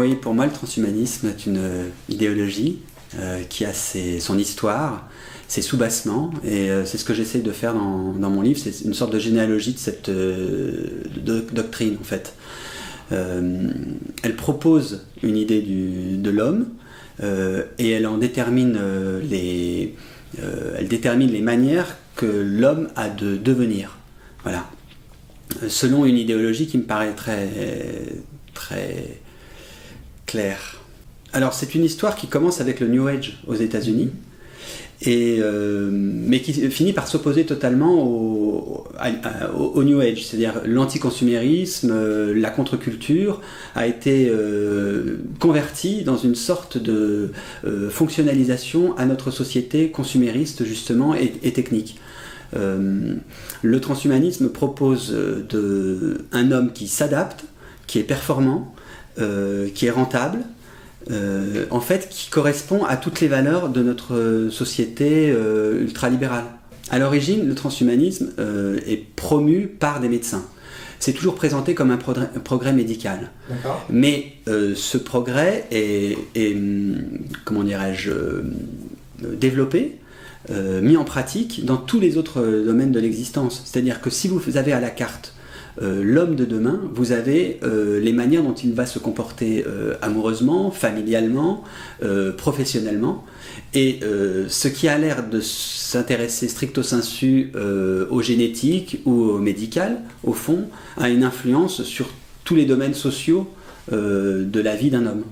Oui, pour moi, le transhumanisme est une idéologie qui a son histoire, ses soubassements, et c'est ce que j'essaie de faire dans mon livre. C'est une sorte de généalogie de cette doctrine, en fait. Elle propose une idée de l'homme, et elle en détermine elle détermine les manières que l'homme a de devenir. Voilà. Selon une idéologie qui me paraît très, très claire. Alors, c'est une histoire qui commence avec le New Age aux États-Unis, mais qui finit par s'opposer totalement au New Age, c'est-à-dire l'anticonsumérisme, la contre-culture a été convertie dans une sorte de fonctionnalisation à notre société consumériste justement et technique. Le transhumanisme propose un homme qui s'adapte, qui est performant, qui est rentable, en fait, qui correspond à toutes les valeurs de notre société ultralibérale. À l'origine, le transhumanisme est promu par des médecins. C'est toujours présenté comme un progrès médical. D'accord. Mais ce progrès est comment dirais-je, développé, mis en pratique dans tous les autres domaines de l'existence. C'est-à-dire que si vous avez à la carte l'homme de demain, vous avez les manières dont il va se comporter amoureusement, familialement, professionnellement, et ce qui a l'air de s'intéresser stricto sensu au génétique ou au médical, au fond, a une influence sur tous les domaines sociaux de la vie d'un homme.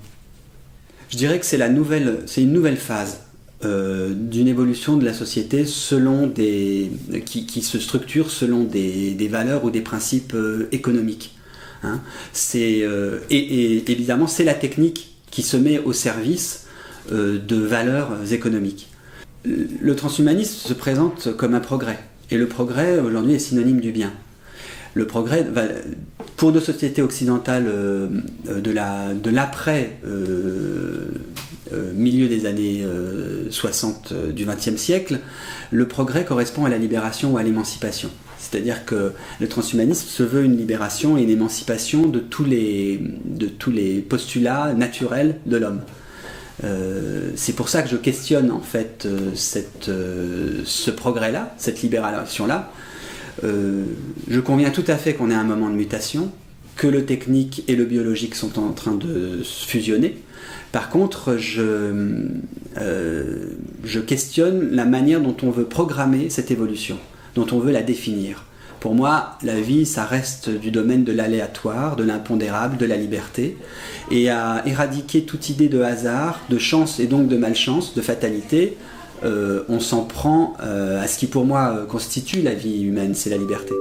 Je dirais que c'est une nouvelle phase d'une évolution de la société qui se structure selon des valeurs ou des principes économiques. Hein. Et évidemment, c'est la technique qui se met au service de valeurs économiques. Le transhumanisme se présente comme un progrès. Et le progrès, aujourd'hui, est synonyme du bien. Le progrès, pour nos sociétés occidentales de l'après milieu des années 60 du XXe siècle, le progrès correspond à la libération ou à l'émancipation. C'est-à-dire que le transhumanisme se veut une libération et une émancipation de tous les postulats naturels de l'homme. C'est pour ça que je questionne en fait ce progrès-là, cette libération-là. Je conviens tout à fait qu'on est à un moment de mutation, que le technique et le biologique sont en train de fusionner. Par contre, je questionne la manière dont on veut programmer cette évolution, dont on veut la définir. Pour moi, la vie, ça reste du domaine de l'aléatoire, de l'impondérable, de la liberté, et à éradiquer toute idée de hasard, de chance et donc de malchance, de fatalité, on s'en prend à ce qui pour moi constitue la vie humaine, c'est la liberté.